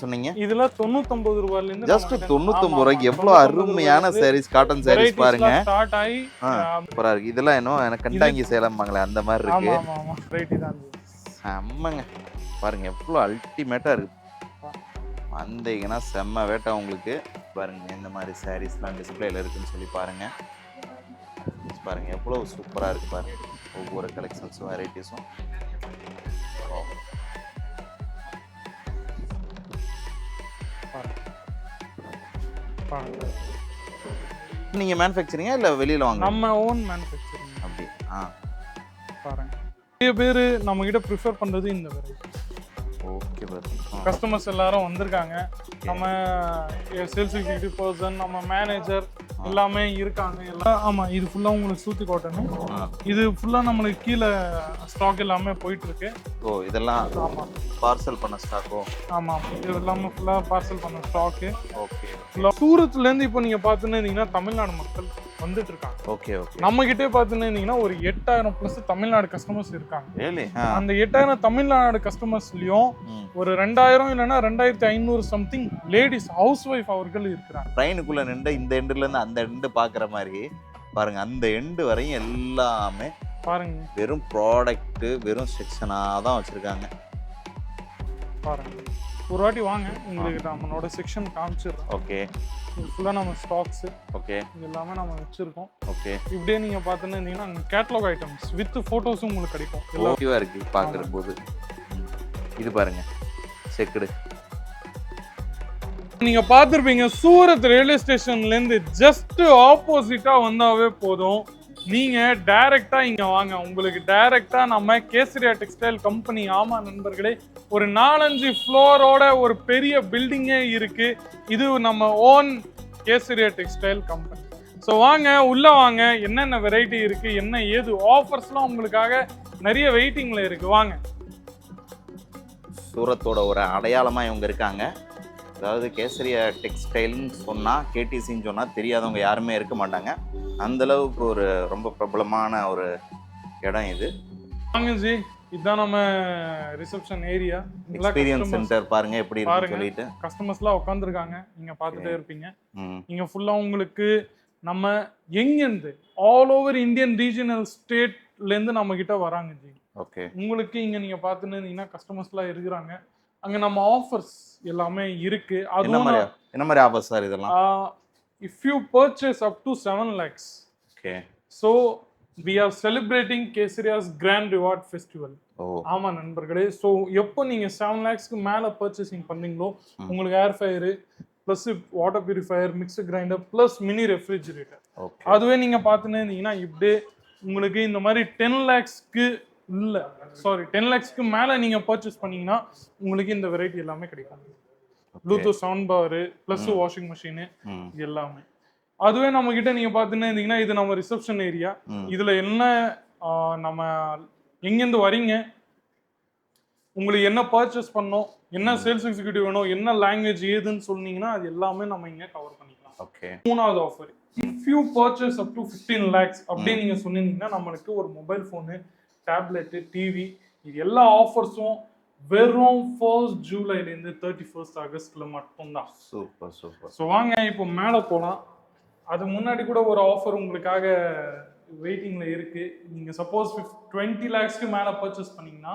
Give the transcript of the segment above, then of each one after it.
சொன்னீங்க இதுல 99 ரூபாயில இருந்து ஜஸ்ட் 99 ரூபாய்க்கு எவ்வளவு அருமையான சாரீஸ் காட்டன் சாரீஸ் பாருங்க ஸ்டார்ட் ஆகி சூப்பரா இருக்கு இதெல்லாம் என்ன எனக்கு கண்டாங்கி சேலம்பாங்களே அந்த மாதிரி இருக்கு ஆமா ஆமா வெரைட்டி தான் செம்மங்க பாருங்க எவ்வளவு அல்டிமேட்டா இருக்கு வந்தீங்கன்னா செம்ம வேட்டை உங்களுக்கு பாருங்க இந்த மாதிரி சாரீஸ்லாம் டிஸ்பிளேல இருக்குன்னு சொல்லி பாருங்க பாருங்க எவ்வளவு சூப்பரா இருக்கு பாருங்க ஒவ்வொரு கலெக்ஷன்ஸும் வெரைட்டிஸும் நீங்க மேனுஃபேக்சரிங்கா இல்ல வெளியில வாங்க நம்ம ஓன் மேனுஃபேக்சரிங் அப்படி பாருங்க நிறைய பேர் நம்ம கிட்ட ப்ரிஃபர் பண்றது இந்த வெரைட்டி ஓகே கஸ்டமர்ஸ் எல்லாரும் வந்திருக்காங்க நம்ம சேல்ஸ் எக்ஸிக்யூட்டிவ் பர்சன் நம்ம மேனேஜர் எல்லாமே இருக்காங்க எல்லாம் ஆமா இது ஃபுல்லா உங்களுக்கு சூத்தி காட்டன் இது ஃபுல்லா நம்மளுக்கு கீழே ஸ்டாக் எல்லாமே போயிட்டு இருக்கு ஓ இதெல்லாம் ஆமா பார்சல் பண்ண ஸ்டாக்கோ ஆமா இது எல்லாமே ஃபுல்லா பார்சல் பண்ண ஸ்டாக் ஓகே சூரத்ல இருந்து இப்போ நீங்க பாத்துனீங்கன்னா தமிழ்நாடு மக்கள் வந்துட்டு இருக்காங்க ஓகே ஓகே நம்ம கிட்டே பாத்துனீங்கன்னா ஒரு 8000 பிளஸ் தமிழ்நாடு கஸ்டமர்ஸ் இருக்காங்க really அந்த 8000 தமிழ்நாடு கஸ்டமர்ஸ்லயும் ஒரு 2000 இல்லைன்னா 2500 சம்திங் லேடிஸ் ஹவுஸ் ஒய்ஃப் அவர்கள் இருக்கிறாங்க ட்ரெயினுக்குள்ள நின்று இந்த எண்டுல இருந்து அந்த எண்டு பாக்குற மாதிரி பாருங்க அந்த எண்டு வரையும் எல்லாமே பாருங்க வெறும் ப்ராடக்ட் வெறும் செக்ஷனா தான் வச்சிருக்காங்க பாருங்க ஒரு வாட்டி வாங்க உங்களுக்கு நம்மளோட செக்ஷன் காமிச்சிடுறோம் ஓகே இது ஃபுல்லாக நம்ம ஸ்டாக்ஸ் ஓகே இது எல்லாமே நம்ம வச்சிருக்கோம் ஓகே இப்படியே நீங்க பார்த்தீங்கன்னா இருந்தீங்கன்னா அங்கே கேட்லாக் ஐட்டம்ஸ் வித் ஃபோட்டோஸும் உங்களுக்கு கிடைக்கும் ஓகேவா இருக்கு பார்க்குற போது இது பாருங்க செக்குடு நீங்க பார்த்துருப்பீங்க சூரத் ரயில்வே ஸ்டேஷன்ல இருந்து ஜஸ்ட் ஆப்போசிட்டா வந்தாவே போதும் நீங்க டைரக்டா இங்க வாங்க உங்களுக்கு டைரக்டா நம்ம கேசரியா டெக்ஸ்டைல் கம்பெனி ஆமா நண்பர்களே ஒரு 4-5 ஃப்ளோரோட ஒரு பெரிய பில்டிங்கே இருக்கு இது நம்ம own Kesariya textile company so வாங்க உள்ள வாங்க என்னென்ன வெரைட்டி இருக்கு என்ன ஏது ஆஃபர்ஸ்லாம் உங்களுக்காக நிறைய வெயிட்டிங்ல இருக்கு வாங்க சூரத்தோட ஒரு அடையாளமா இவங்க இருக்காங்க அதாவது கேசரியா டெக்ஸ்டைல்னு சொன்னால் கேடிசின்னு சொன்னால் தெரியாதவங்க யாருமே இருக்க மாட்டாங்க அந்த அளவுக்கு ஒரு ரொம்ப பிரபலமான ஒரு இடம் இது வாங்க ஜி இதுதான் நம்ம ரிசப்ஷன் ஏரியா எக்ஸ்பீரியன்ஸ் சென்டர் பாருங்க எப்படி இருக்குன்னு சொல்லிட்டு கஸ்டமர்ஸ்லாம் உட்காந்துருக்காங்க நீங்க பார்த்துட்டே இருப்பீங்க நீங்க ஃபுல்லா உங்களுக்கு நம்ம எங்கேருந்து ஆல் ஓவர் இந்தியன் ரீஜனல் ஸ்டேட்ல இருந்து நம்ம கிட்ட வராங்க ஜி ஓகே உங்களுக்கு இங்க நீங்க பார்த்துன்னு இருந்தீங்கன்னா கஸ்டமர்ஸ்லாம் இருக்கிறாங்க அங்க நம்ம ஆஃபர்ஸ் எல்லாமே இருக்கு என்ன மாதிரி ஆஃபர்ஸ் சார் இதெல்லாம் if you purchase up to 7 lakhs okay so we are celebrating Kesariya's grand reward festival ஆமா நண்பர்களே சோ எப்போ நீங்க 7 lakhsக்கு மேல பர்ச்சேசிங் பண்ணீங்களோ உங்களுக்கு air fryer plus water purifier mixer grinder plus mini refrigerator அதுவே நீங்க பார்த்துன்னு இருந்தீங்கன்னா இப்படியே உங்களுக்கு இந்த மாதிரி 10 lakhsக்கு இல்ல சாரி 10 lakhsக்கு மேல நீங்க பர்ச்சேஸ் பண்ணீங்கன்னா உங்களுக்கு இந்த வெரைட்டி எல்லாமே கிடைக்கும் Bluetooth sound bar plus washing machine இது எல்லாமே அதுவே நம்ம கிட்ட நீங்க பாத்துன்னு இருந்தீங்கன்னா இது நம்ம ரிசப்ஷன் ஏரியா இதுல என்ன நம்ம எங்கிருந்து வரீங்க உங்களுக்கு என்ன பர்ச்சேஸ் பண்ணோம் என்ன சேல்ஸ் எக்ஸிக்யூட்டிவ் வேணும் என்ன லாங்குவேஜ் ஏதுன்னு சொன்னீங்கன்னா அது எல்லாமே நம்ம இங்க கவர் பண்ணிக்கலாம் ஓகே மூணாவது offer if you purchase up to 15 lakhs அப்படியே நீங்க சொன்னீங்கன்னா நம்மளுக்கு ஒரு மொபைல் போனு டேப்லெட் டிவி இது எல்லா ஆஃபர்ஸும் வெறும் 1st ஜூலைலேருந்து 31st ஆகஸ்ட்ல மட்டும்தான் சூப்பர் சூப்பர் ஸோ வாங்க இப்போ மேலே போகலாம் அது முன்னாடி கூட ஒரு ஆஃபர் உங்களுக்காக வெயிட்டிங்ல இருக்கு நீங்க சப்போஸ் 20 lakhsக்கு மேல பர்ச்சேஸ் பண்ணீங்கன்னா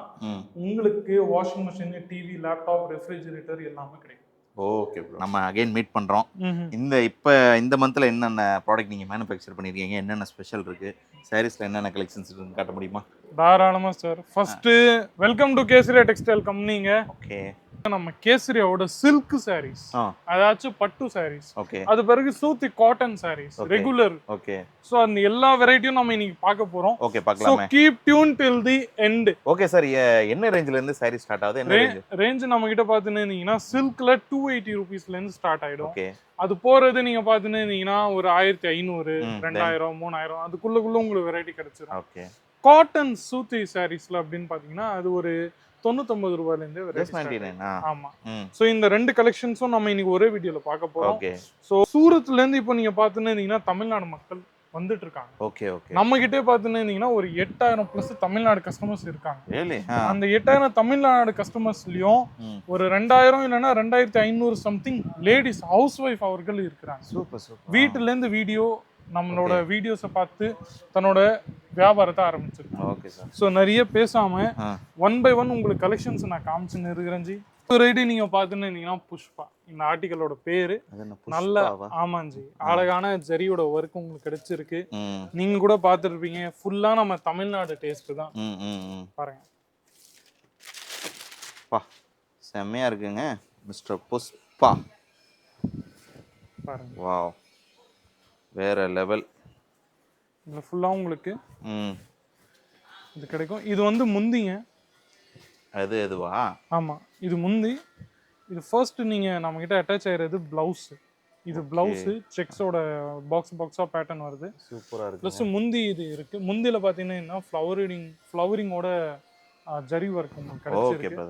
உங்களுக்கு washing machine TV laptop refrigerator எல்லாமே கிடைக்கும் ஓகே ப்ரோ நம்ம அகைன் மீட் பண்றோம் இந்த மந்த்ல என்னென்ன ப்ராடக்ட் நீங்க மேனுஃபேக்சர் பண்ணிருக்கீங்க என்னென்ன ஸ்பெஷல் இருக்கு சாரீஸ்ல என்னென்ன கலெக்ஷன்ஸ் இருக்குன்னு காட்ட முடியுமா தாராளமா sir first welcome to Kesariya textile கம்பெனிங்க ஓகே நம்ம கேசரியாவோட சில்க் சாரீஸ் அதாச்சும் பட்டு சாரீஸ் ஓகே அது பிறகு சூத்தி cotton sarees regular okay so அந்த எல்லா வெரைட்டியும் நம்ம இன்னைக்கு பார்க்க போறோம் ஓகே பார்க்கலாமே so keep tune till the end okay sir என்ன ரேஞ்சில இருந்து சாரீ ஸ்டார்ட் ஆகுது என்ன ரேஞ்ச் நம்ம கிட்ட பாத்துனீங்கன்னா சில்க்ல 280 ரூபீஸ்ல இருந்து ஸ்டார்ட் ஆயிடும் ஓகே அது போறது நீங்க பாத்துனீங்கன்னா ஒரு 1500 2000 3000 அதுக்குள்ள உங்களுக்கு வெரைட்டி கிடைச்சிரும் ஓகே காட்டன் சூத்தி சாரீஸ்ல அப்படின்னு பாத்தீங்கன்னா அது ஒரு 99 ரூபாயில இருந்து ஆமா சோ இந்த ரெண்டு கலெக்ஷன்ஸும் நம்ம இன்னைக்கு ஒரே வீடியோல பார்க்க போறோம் சோ சூரத்ல இருந்து இப்போ நீங்க பாத்துன்னு இருந்தீங்கன்னா தமிழ்நாடு மக்கள் வந்துட்டு இருக்காங்க. Okay okay. நம்ம கிட்டே பார்த்துன்னு ஒரு 8000 ப்ளஸ் தமிழ்நாடு கஸ்டமர்ஸ் இருக்காங்க. ரியலி? அந்த 8000 தமிழ்நாடு கஸ்டமர்ஸ்லயும் ஒரு 2000 இல்லைன்னா 2500 சம்திங் லேடிஸ் ஹவுஸ் ஒய்ஃப் அவர்கள் இருக்கிறாங்க. Super super. வீட்டுல இருந்து வீடியோ நம்மளோட வீடியோஸை பார்த்து தன்னோட வியாபாரத்தை ஆரம்பிச்சிருக்காங்க. Okay sir. ஸோ நிறைய பேசாம 1 by 1 உங்களுக்கு கலெக்ஷன்ஸ் நான் காமிச்சுன்னு இருக்கிறேன் ஜி. ரைட்டு நீங்க பாத்துன்னு புஷ்பா இந்த ஆர்டிகளோட பேரு. நல்ல ஆமாஞ்சி அழகான ஜரியோட ஒர்க் உங்களுக்கு கிடைச்சிருக்கு. நீங்க கூட பாத்துருப்பீங்க. ஃபுல்லா நம்ம தமிழ்நாடு டேஸ்ட் தான் பாருங்க. பா செம்மையா இருக்குங்க மிஸ்டர் புஷ்பா பாருங்க. வாவ் வேற லெவல். இதுல ஃபுல்லா உங்களுக்கு இது கிடைக்கும். இது முந்திங்க. அது எதுவா? ஆமா இது முந்தி. இது ஃபர்ஸ்ட் நீங்க நம்ம கிட்ட அட்டாச் ஆயிறது பிளவுஸ். இது பிளவுஸ் செக்ஸோட பாக்ஸா பேட்டர்ன் வருது. சூப்பரா இருக்கு. ப்ளஸ் முந்தி இது இருக்கு. முந்தில பாத்தீங்கன்னா ஃப்ளவரிங்கோட ஜரி ஒர்க் உங்களுக்கு கிடைச்சிருக்கு.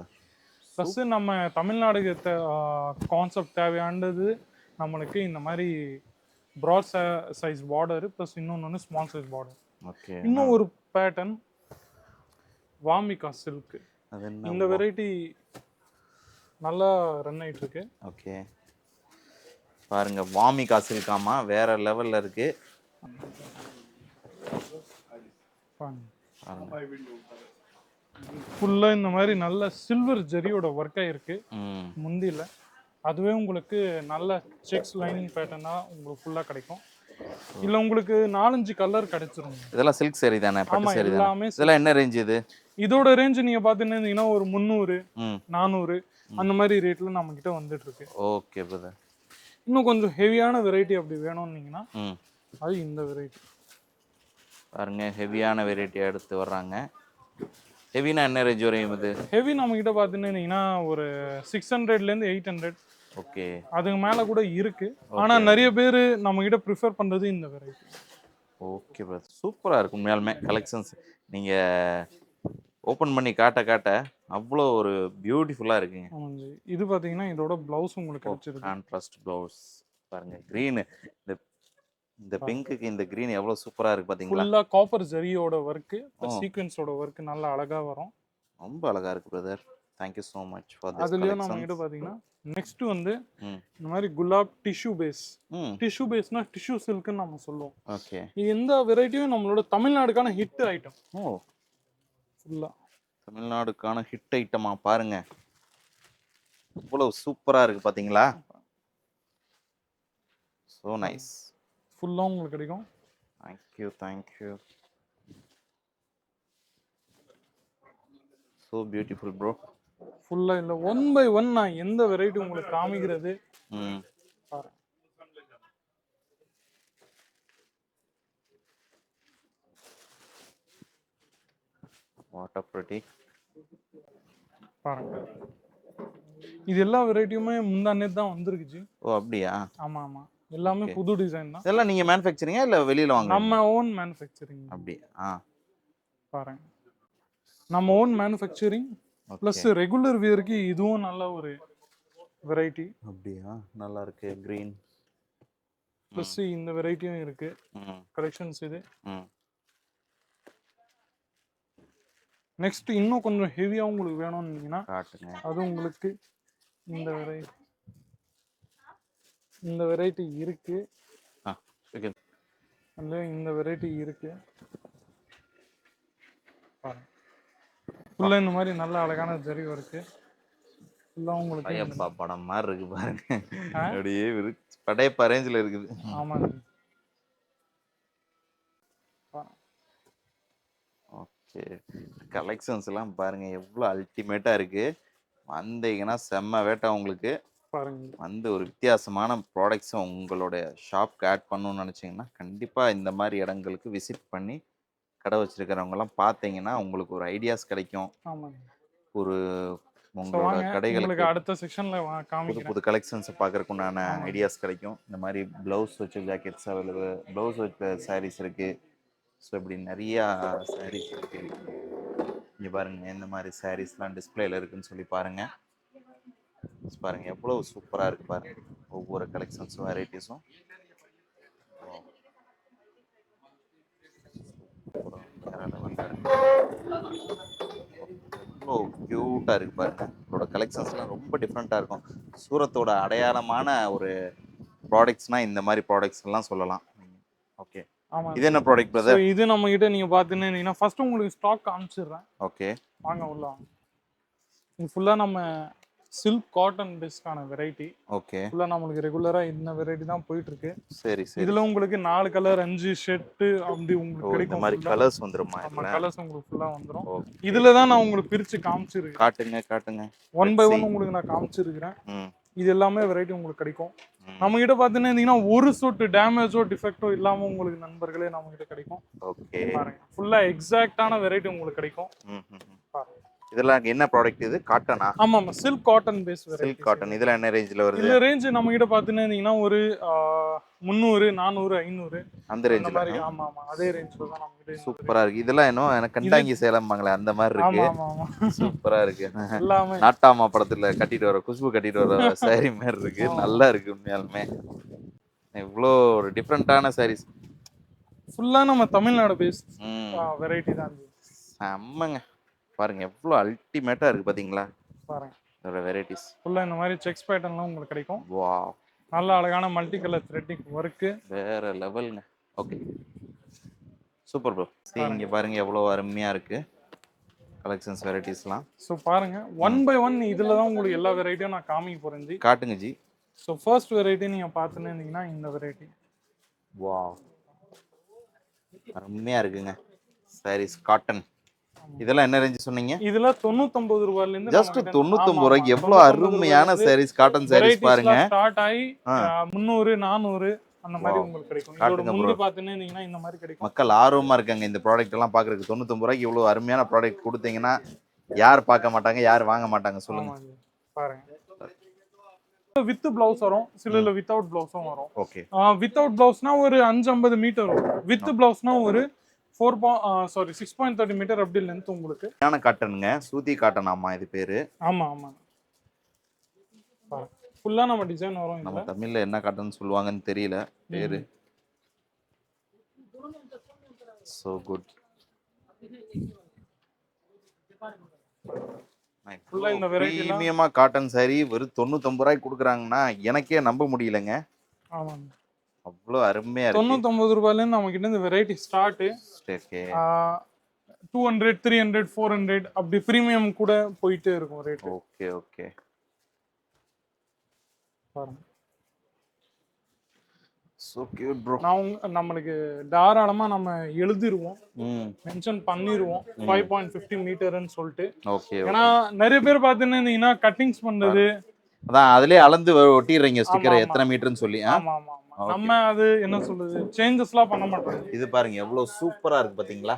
ப்ளஸ் நம்ம தமிழ்நாடுக்கு கான்செப்ட் தேவையானது நம்மளுக்கு இந்த மாதிரி ப்ராட் சைஸ் பார்டர் ப்ளஸ் இன்னொன்று ஸ்மால் சைஸ் பார்டர். ஓகே. இன்னும் ஒரு பேட்டர்ன் வாமிகா சில்க். இந்த வெரைட்டி நல்லா ரன் ஆயிட்டு இருக்கு. ஓகே பாருங்க வாமிகா சில்காமா வேற லெவல்ல இருக்கு. ஃபுல்லா இந்த மாதிரி நல்ல சில்வர் ஜரியோட ஒர்க் ஆயிருக்கு முந்தில. அதுவே உங்களுக்கு நல்ல செக்ஸ் லைனிங் பேட்டர்னா உங்களுக்கு ஃபுல்லா கிடைக்கும். இல்ல உங்களுக்கு 4-5 கலர் கிடைச்சிரும். இதெல்லாம் சில்க் saree தானே? பட்டு saree தானே? இதெல்லாம் என்ன ரேஞ்ச் இது? இதோட ரேஞ்ச் நீங்க பாத்தீங்கன்னா ஒரு 300 400 அந்த மாதிரி ரேட்ல நம்ம கிட்ட வந்துட்டு இருக்கு. Okay brother. இன்னும் கொஞ்சம் ஹெவியான வெரைட்டி அப்படி வேணும்னீங்கன்னா அது இந்த வெரைட்டி பாருங்க. ஹெவியான வெரைட்டி எடுத்து வர்றாங்க. ஹெவினா என்ன ரேஞ்ச் வரையும் இது? ஹெவி நம்ம கிட்ட பாத்தீங்கன்னா ஒரு 600ல இருந்து 800. ஓகே. அதுக்கு மேல கூட இருக்கு. ஆனா நிறைய பேர் நம்ம கிட்ட ப்ரிஃபர் பண்றது இந்த வெரைட்டி. Okay brother. சூப்பரா இருக்கு உண்மையாலுமே கலெக்ஷன்ஸ். நீங்க ஓபன் பண்ணி காட்ட அவ்வளோ ஒரு பியூட்டிஃபுல்லா இருக்குங்க. ஆமாங்க. இது பாத்தீங்கன்னா இதோட பிளவுஸ் உங்களுக்கு கிடைச்சிருக்கு. கான்ட்ராஸ்ட் பிளவுஸ் பாருங்க. கிரீன் இந்த பிங்க்குக்கு இந்த கிரீன் எவ்வளவு சூப்பரா இருக்கு பாத்தீங்களா? ஃபுல்லா காப்பர் ஜரியோட வர்க் சீக்வென்ஸோட வர்க் நல்லா அழகா வரும். ரொம்ப அழகா இருக்கு brother. Thank you so much for this. அதுலயே நம்ம கிட்ட பாத்தீங்கன்னா நெக்ஸ்ட் இந்த மாதிரி குலாப் டிஷ்யூ பேஸ். டிஷ்யூ பேஸ்னா டிஷ்யூ சில்க்னு நம்ம சொல்லுவோம். ஓகே. இந்த வெரைட்டியும் நம்மளோட தமிழ்நாடுக்கான ஹிட் ஐட்டம். ஃபுல்லா தமிழ்நாடுக்கான ஹிட் ஐட்டமா பாருங்க. இவ்வளவு சூப்பரா இருக்கு பாத்தீங்களா? so nice. ஃபுல்லா உங்களுக்கு கிடைக்கும். thank you so beautiful bro. ஃபுல்லா இல்ல 1 by 1 நான் எந்த வெரைட்டி உங்களுக்கு காமிக்கிறது பாருங்க. what a pretty பாருங்க. இது எல்லா வெரைட்டியுமே முந்தானே தான் வந்திருக்குச்சு. ஓ அப்படியா? ஆமா ஆமா எல்லாமே புது டிசைன் தான். இதெல்லாம் நீங்க மேனுஃபேக்சரிங்கா இல்ல வெளியில வாங்குறீங்களா? நம்ம ஓன் மேனுஃபேக்சரிங். அப்படியே பாருங்க. நம்ம ஓன் மேனுஃபேக்சரிங் ப்ளஸ் ரெகுலர் வியருக்கு இதுவும் நல்ல ஒரு வெரைட்டி. அப்படியா? நல்லா இருக்கு. கிரீன் ப்ளஸ் இந்த வெரைட்டியும் இருக்கு கலெக்ஷன்ஸ். இது நெக்ஸ்ட் இன்னும் கொஞ்சம் ஹெவியா உங்களுக்கு வேணும்னீங்கன்னா காட்டுங்க. அது உங்களுக்கு இந்த வெரைட்டி இருக்கு. இந்த வெரைட்டி இருக்கு பாருங்க. ஃபுல்லா இந்த மாதிரி நல்ல அழகான ஜரி இருக்கு. ஃபுல்லா உங்களுக்கு படையப்பா படம் மாதிரி இருக்கு பாருங்க. அப்படியே படையப்பா ரேஞ்சில் இருக்குது. ஆமாங்க. ஓகே. கலெக்ஷன்ஸ் எல்லாம் பாருங்க எவ்வளோ அல்டிமேட்டா இருக்கு. வந்தீங்கன்னா செம்ம வேட்டை உங்களுக்கு. வந்து ஒரு வித்தியாசமான ப்ராடக்ட்ஸை உங்களோட ஷாப்க்கு ஆட் பண்ணணும்னு நினச்சிங்கன்னா கண்டிப்பாக இந்த மாதிரி இடங்களுக்கு விசிட் பண்ணி கடை வச்சிருக்கிறவங்கலாம் பார்த்தீங்கன்னா உங்களுக்கு ஒரு ஐடியாஸ் கிடைக்கும். ஒரு உங்களோட கடைகளுக்கு அடுத்த செக்ஷன்ல புது புது கலெக்ஷன்ஸை பார்க்கறதுக்கு உண்டான ஐடியாஸ் கிடைக்கும். இந்த மாதிரி ப்ளவுஸ் வச்ச ஜாக்கெட்ஸ் அவைலபிள், ப்ளவுஸ் வச்ச சாரீஸ் இருக்குது. ஸோ இப்படி நிறையா சாரீஸ் இருக்குது. இங்கே பாருங்கள் இந்த மாதிரி சாரீஸ்லாம் டிஸ்பிளேல இருக்குதுன்னு சொல்லி பாருங்கள். பாருங்க எவ்வளவு சூப்பரா இருக்கு பாருங்க. ஒவ்வொரு கலெக்ஷன்ஸும் வெரைட்டிஸும் எவ்வளோ க்யூட்டாக இருக்கு பாருங்க. இதோட கலெக்ஷன்ஸ்லாம் ரொம்ப டிஃப்ரெண்ட்டாக இருக்கும். சூரத்தோட அடையாளமான ஒரு ப்ராடக்ட்ஸ்னால் இந்த மாதிரி ப்ராடக்ட்ஸ் எல்லாம் சொல்லலாம். ஓகே, ஆமா. இது என்ன ப்ராடக்ட் ஸோ பிரதர்? இது நம்ம கிட்ட நீங்க பாத்துன்னு ஃபர்ஸ்ட் உங்களுக்கு ஸ்டாக் காமிச்சிடுறேன். ஓகே, வாங்க உள்ள வாங்க. இது ஃபுல்லா நம்ம சில்க் காட்டன் பேஸ்க்கான வெரைட்டி. ஓகே. ஃபுல்லா நம்மளுக்கு ரெகுலரா இந்த வெரைட்டி தான் போயிட்டு இருக்கு. சரி சரி. இதுல உங்களுக்கு 4 கலர் 5 ஷர்ட் அப்படி உங்களுக்கு இந்த கிடைக்கும். மாதிரி கலர்ஸ் வந்துருமா ஆமா, இதுல? கலர்ஸ் உங்களுக்கு ஃபுல்லா வந்துரும். ஓகே. இதுல தான் நான் உங்களுக்கு பிரிச்சு காமிச்சிருக்கேன். காட்டுங்க காட்டுங்க. ஒன் பை ஒன் உங்களுக்கு நான் காமிச்சிருக்கிறேன். ம். இது எல்லாமே வெரைட்டி உங்களுக்கு கிடைக்கும். நம்ம கிட்ட பாத்தீங்கன்னா ஒரு சொட்டு டேமேஜோ டிஃபெக்டோ இல்லாம உங்களுக்கு நண்பர்களே நம்ம கிட்ட கிடைக்கும். ஓகே, பாருங்க ஃபுல்லா எக்ஸாக்ட்டான வெரைட்டி உங்களுக்கு கிடைக்கும். பாருங்க. இதெல்லாம் என்ன ப்ராடக்ட் இது? காட்டனா? ஆமா ஆமா, silk cotton base variety. Silk cotton. இதுல என்ன ரேஞ்சில வருது? இதுல ரேஞ்ச் நம்ம கிட்ட பாத்தீங்கன்னா ஒரு 300 400 500 அந்த அந்த ரேஞ்சில. மாதிரி. ஆமா ஆமா, அதே ரேஞ்ச்ல தான் நம்ம கிட்ட. சூப்பரா இருக்கு. இதெல்லாம் என்ன எனக்கு கண்டாங்கி சேலம்பாங்களே அந்த மாதிரி இருக்கு. ஆமா ஆமா ஆமா, சூப்பரா இருக்கு. எல்லாமே நாட்டாமா படத்துல கட்டிட்டு வர குஷ்பு கட்டிட்டு வர சாரி மாதிரி இருக்கு. நல்லா இருக்கு உண்மையாலுமே. இவ்வளோ ஒரு டிஃப்ரெண்டான சாரீஸ். ஃபுல்லா நம்ம தமிழ்நாடு பேஸ் வெரைட்டி தான் இது. செம்மங்க. பாருங்க எவ்வளோ அல்டிமேட்டா இருக்கு பாத்தீங்களா? பாருங்க இதோட வெரைட்டிஸ். ஃபுல்லா இந்த மாதிரி செக்ஸ் பேட்டர்ன்லாம் உங்களுக்கு கிடைக்கும். வாவ், நல்ல அழகான மல்டி கலர் த்ரெட்டிங் ஒர்க். வேற லெவல்ங்க. Okay, super bro. இங்க பாருங்க எவ்வளோ அருமையா இருக்கு கலெக்ஷன்ஸ் வெரைட்டிஸ்லாம். ஸோ பாருங்க ஒன் பை ஒன் இதுல தான் உங்களுக்கு எல்லா வெரைட்டியும் நான் காமிக்க போறேன் ஜி. காட்டுங்க ஜி. ஸோ ஃபர்ஸ்ட் வெரைட்டி நீங்க பார்த்துன்னு இருந்தீங்கன்னா இந்த வெரைட்டி. வாவ், அருமையா இருக்குங்க சாரீஸ். காட்டன். இதெல்லாம் என்ன ரேஞ்ச் சொன்னீங்க? இதுல 99 ரூபாயில இருந்து ஜஸ்ட் 99 ரூபாய்க்கு எவ்வளவு அருமையான சாரீஸ், காட்டன் சாரீஸ் பாருங்க. ஸ்டார்ட் ஆகி 300 400 அந்த மாதிரி உங்களுக்கு கிடைக்கும். இதோட முந்தி பாத்தீங்கன்னா நீங்க இந்த மாதிரி கிடைக்கும். மக்கள் ஆர்வமா இருக்காங்க இந்த ப்ராடக்ட் எல்லாம் பாக்குறதுக்கு. 99 ரூபாய்க்கு இவ்வளவு அருமையான ப்ராடக்ட் கொடுத்தீங்கன்னா யார் பார்க்க மாட்டாங்க, யார் வாங்க மாட்டாங்க சொல்லுங்க. பாருங்க வித் பிளவுஸ் வரும், சிலல வித்தவுட் பிளவுஸும் வரும். ஓகே, வித்தவுட் பிளவுஸ்னா ஒரு 550 மீட்டர் வரும். வித் பிளவுஸ்னா ஒரு 6.30 மீட்டர் அப்படி லென்த் உங்களுக்கு. காட்டனுங்க, சூதி காட்டன். ஆமா இது பேரு. ஆமா ஆமா, ஃபுல்லா நம்ம டிசைன் வரும். நம்ம தமிழ்ல என்ன காட்டன் சொல்லுவாங்கன்னு தெரியல பேரு. So good. ஃபுல்லா இந்த வெரைட்டி பிரீமியமா காட்டன் சாரி வெறும் 99 ரூபாய்க்கு கொடுக்குறாங்கன்னா எனக்கே நம்ப முடியலங்க. ஆமாங்க, அவ்வளோ அருமையா இருக்கு. 99 ரூபாயில இருந்து நம்ம கிட்ட இந்த வெரைட்டி ஸ்டார்ட். ஓகே, 200 300 400 அப்படி பிரீமியம் கூட போயிட்டே இருக்கும் ரேட். ஓகே ஓகே, பாருங்க சோ கியூட் ப்ரோ. நம்மளுக்கு தாராளமா நம்ம எழுதிருவோம், மென்ஷன் பண்ணிடுவோம் 5.50 மீட்டர்னு சொல்லிட்டு. ஓகே, ஏன்னா நிறைய பேர் பாத்தீங்கன்னா கட்டிங்ஸ் பண்றது அதான் அதுலயே அளந்து ஒட்டிடுறீங்க ஸ்டிக்கர் எத்தனை மீட்டர்னு சொல்லி. ஆமா ஆமா, நம்ம அது என்ன சொல்றது சேஞ்சஸ்லாம் பண்ண மாட்டோம். இது பாருங்க எவ்வளவு சூப்பரா இருக்கு பாத்தீங்களா?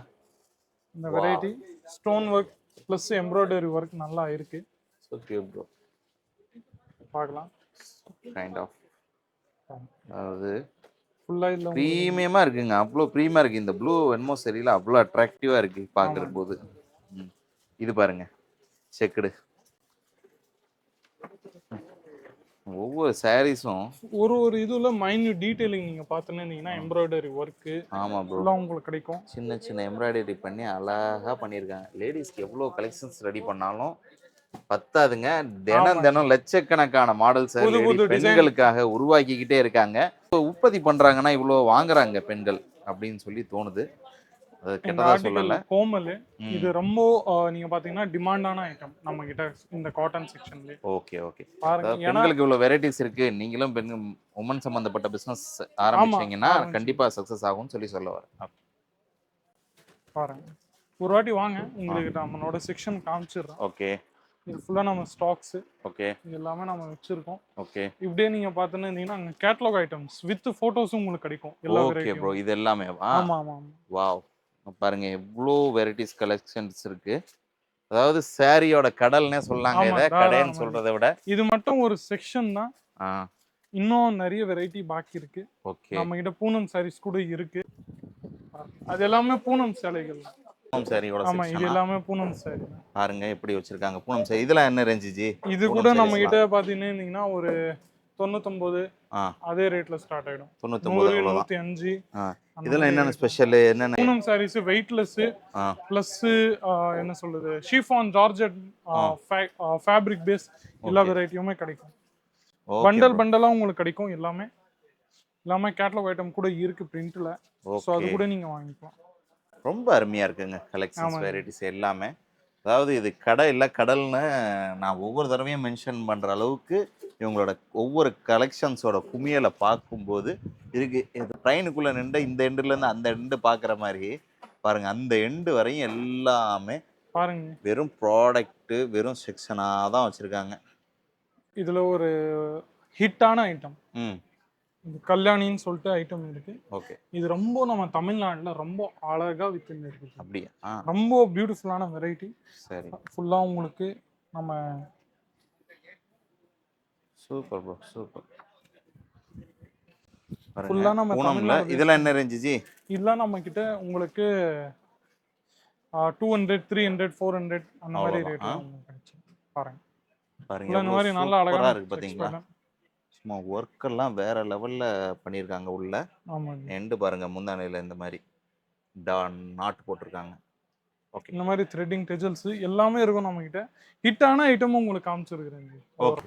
இந்த variety stone work plus embroidery work நல்லா இருக்கு. So cute bro. பார்க்கலாம். கைண்ட் ஆஃப் அது ஃபுல்லா இல்ல பிரீமியமா இருக்குங்க. அவ்வளோ பிரீமியமா இருக்கு. இந்த ப்ளூ என்னமோ சரியில்லை, அவ்வளோ அட்ராக்டிவா இருக்கு பாக்குற போது. இது பாருங்க செக்குடு. ஒவ்வொரு சாரீஸும் ஒரு இதுல மைன்யூட் டீடைலிங் நீங்க பாத்தீங்கன்னா எம்ப்ராய்டரி ஒர்க். ஆமா ப்ரோ, உங்களுக்கு கிடைக்கும். சின்ன சின்ன எம்ப்ராய்டரி பண்ணி அழகா பண்ணியிருக்காங்க. லேடிஸ்க்கு எவ்வளோ கலெக்ஷன்ஸ் ரெடி பண்ணாலும் பத்தாதுங்க. தினம் தினம் லட்சக்கணக்கான மாடல்ஸ் பெண்களுக்காக உருவாக்கிக்கிட்டே இருக்காங்க. உற்பத்தி பண்றாங்கன்னா இவ்வளோ வாங்குறாங்க பெண்கள் அப்படின்னு சொல்லி தோணுது. அது கெட்டதா சொல்லல. கோமல் இது ரொம்ப நீங்க பாத்தீங்கன்னா டிமாண்டான ஐட்டம் நம்ம கிட்ட இந்த காட்டன் செக்ஷன்ல. ஓகே ஓகே, பெண்களுக்கு இவ்வளவு வெரைட்டிஸ் இருக்கு. நீங்களும் உமன் சம்பந்தப்பட்ட பிசினஸ் ஆரம்பிச்சீங்கன்னா கண்டிப்பா சக்சஸ் ஆகும்னு சொல்ல வரேன். பாருங்க ஒரு வாட்டி வாங்க, உங்களுக்கு நம்மளோட செக்ஷன் காமிச்சிடுறோம். ஓகே, இது ஃபுல்லா நம்ம ஸ்டாக்ஸ். ஓகே, இது எல்லாமே நம்ம வச்சிருக்கோம். ஓகே, இப்படியே நீங்க பாத்தீங்கன்னா அங்க கேட்டலாக் ஐட்டம்ஸ் வித் போட்டோஸும் உங்களுக்கு கிடைக்கும். எல்லா ஓகே ப்ரோ, இது எல்லாமே ஆமா ஆமா. வாவ், பாருங்க எவ்வளோ வெரைட்டிஸ் கலெக்ஷன்ஸ் இருக்கு. அதாவது சாரியோட கடல்னே சொல்லாங்க. இத கடைன்னு சொல்றதை விட இது மட்டும் ஒரு செக்ஷன் தான். இன்னும் நிறைய வெரைட்டி பாக்கி இருக்கு. ஓகே, நம்ம கிட்ட பூனம் சாரீஸ் கூட இருக்கு. அது எல்லாமே பூனம் சேலைகள். பூனம் சாரியோட ஆமா, இது எல்லாமே பூனம் சாரி. பாருங்க எப்படி வச்சிருக்காங்க பூனம் சாரி. இதெல்லாம் என்ன ரேஞ்ச் ஜி? இது கூட நம்ம கிட்ட பாத்தீங்கன்னா ஒரு 99 ஆ அதே ரேட்ல ஸ்டார்ட் ஆயிடும். 99 100, அவ்வளோதான். 105 இதெல்லாம் என்னென்ன ஸ்பெஷல் என்னென்ன? பூனம் சாரீஸ் வெயிட்லெஸ் பிளஸ் என்ன சொல்றது ஷிஃபான் ஜார்ஜெட் ஃபேப்ரிக் பேஸ் எல்லா வெரைட்டியுமே கிடைக்கும். பண்டல் பண்டலா உங்களுக்கு கிடைக்கும். எல்லாமே கேட்டலாக் ஐட்டம் கூட இருக்கு பிரிண்ட்ல. சோ அது கூட நீங்க வாங்கிக்கலாம். ரொம்ப அருமையா இருக்குங்க கலெக்ஷன்ஸ் வெரைட்டிஸ் எல்லாமே. அதாவது இது கடை இல்லை கடல்னு நான் ஒவ்வொரு தடவையும் மென்ஷன் பண்ணுற அளவுக்கு இவங்களோட ஒவ்வொரு கலெக்ஷன்ஸோட குமியலை பார்க்கும்போது இருக்கு. இது ட்ரெயினுக்குள்ளே நின்று இந்த எண்டுலேருந்து அந்த எண்டு பார்க்குற மாதிரி பாருங்க. அந்த எண்டு வரையும் எல்லாமே பாருங்க வெறும் ப்ராடக்ட்டு வெறும் செக்ஷனாக தான் வச்சுருக்காங்க. இதில் ஒரு ஹிட்டான ஐட்டம் கல்யாணின்னு சொல்லிட்டு ஐட்டம் இருக்கு. ஓகே. இது ரொம்ப நம்ம தமிழ்நாட்டில் ரொம்ப அழகா வித்துன்னு இருக்கு. அப்படியா? ரொம்ப பியூட்டிஃபுல்லான வெரைட்டி. சரி. ஃபுல்லாக உங்களுக்கு நம்ம சூப்பர் ப்ரோ சூப்பர். ஃபுல்லாக நம்ம தமிழ்நாடு. இதெல்லாம் என்ன ரேஞ்சு ஜி? இதெல்லாம் நம்ம கிட்ட உங்களுக்கு 200, 300, 400 அந்த மாதிரி ரேட் கிடைச்சு. பாருங்க பாருங்க இந்த மாதிரி நல்லா அழகா இருக்கு பாத்தீங்களா? சும்மா ஒர்க் எல்லாம் வேற லெவல்ல பண்ணிருக்காங்க உள்ள. ஆமாங்க. எண்டு பாருங்க முந்தானையில இந்த மாதிரி நாட் போட்டிருக்காங்க. ஓகே. இந்த மாதிரி த்ரெட்டிங் டெஜல்ஸ் எல்லாமே இருக்கும் நம்ம கிட்ட. ஹிட்டான ஐட்டம் உங்களுக்கு காமிச்சிருக்கிறேன். Okay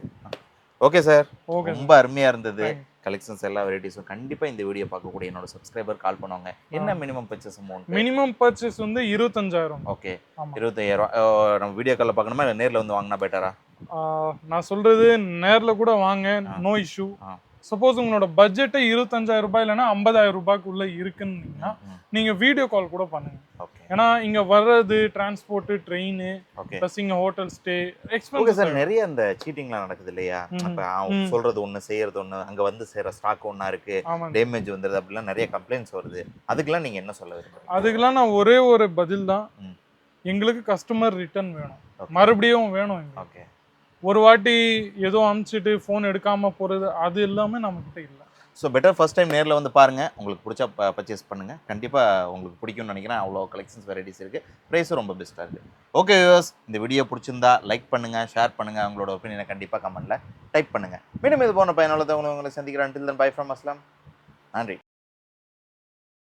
okay sir. ரொம்ப அருமையா இருந்தது. கலெக்ஷன்ஸ் எல்லா வெரைட்டிஸும் கண்டிப்பா இந்த வீடியோ பார்க்கக்கூடிய என்னோட சப்ஸ்கிரைபர் கால் பண்ணுவாங்க. என்ன minimum purchase amount? Minimum purchase வந்து 25,000. ஓகே 25,000. நம்ம வீடியோ கால்ல பார்க்கணுமா இல்லை நேர்ல வந்து வாங்கினா பெட்டரா? நான் சொல்றது நேர்ல கூட வாங்க, நோ இஷ்யூ. சப்போஸ் உங்களோட பட்ஜெட்டே 25,000 ரூபாய் இல்லைன்னா 50,000 ரூபாய்க்குள்ள இருக்குன்னா நீங்க வீடியோ கால் கூட பண்ணுங்க. ஏன்னா இங்க வர்றது டிரான்ஸ்போர்ட், ட்ரெயின், பிளஸ் இங்க ஹோட்டல் ஸ்டே எக்ஸ்பென்ஸ். சார் நிறைய அந்த சீட்டிங்லாம் நடக்குது இல்லையா? அப்ப அவங்க சொல்றது ஒண்ணு செய்யறது ஒண்ணு, அங்க வந்து சேர ஸ்டாக் ஒண்ணா இருக்கு, டேமேஜ் வந்துருது, அப்படிலாம் நிறைய கம்ப்ளைண்ட்ஸ் வருது. அதுக்கெல்லாம் நீங்க என்ன சொல்ல விரும்புறீங்க? அதுக்கெல்லாம் நான் ஒரே ஒரு பதில் தான். எங்களுக்கு கஸ்டமர் ரிட்டர்ன் வேணும், மறுபடியும் வேணும். ஓகே. ஒரு வாட்டி ஏதோ அனுப்பிச்சிட்டு ஃபோன் எடுக்காம போறது அது எல்லாமே நம்ம கிட்ட இல்லை. ஸோ பெட்டர் ஃபர்ஸ்ட் டைம் நேரில் வந்து பாருங்க. உங்களுக்கு பிடிச்சா பர்ச்சேஸ் பண்ணுங்க. கண்டிப்பாக உங்களுக்கு பிடிக்கும்னு நினைக்கிறேன். அவ்வளோ கலெக்ஷன்ஸ் வெரைட்டிஸ் இருக்கு. ப்ரைஸும் ரொம்ப பெஸ்ட்டாக இருக்கு. ஓகே வியூவர்ஸ், இந்த வீடியோ பிடிச்சிருந்தா லைக் பண்ணுங்க, ஷேர் பண்ணுங்க, உங்களோட ஒப்பீனியனை கண்டிப்பாக கமெண்ட்ல டைப் பண்ணுங்க. மீண்டும் இது போன பயனுள்ளதை உங்களை சந்திக்கிறேன். Until then, bye from Aslam. நன்றி.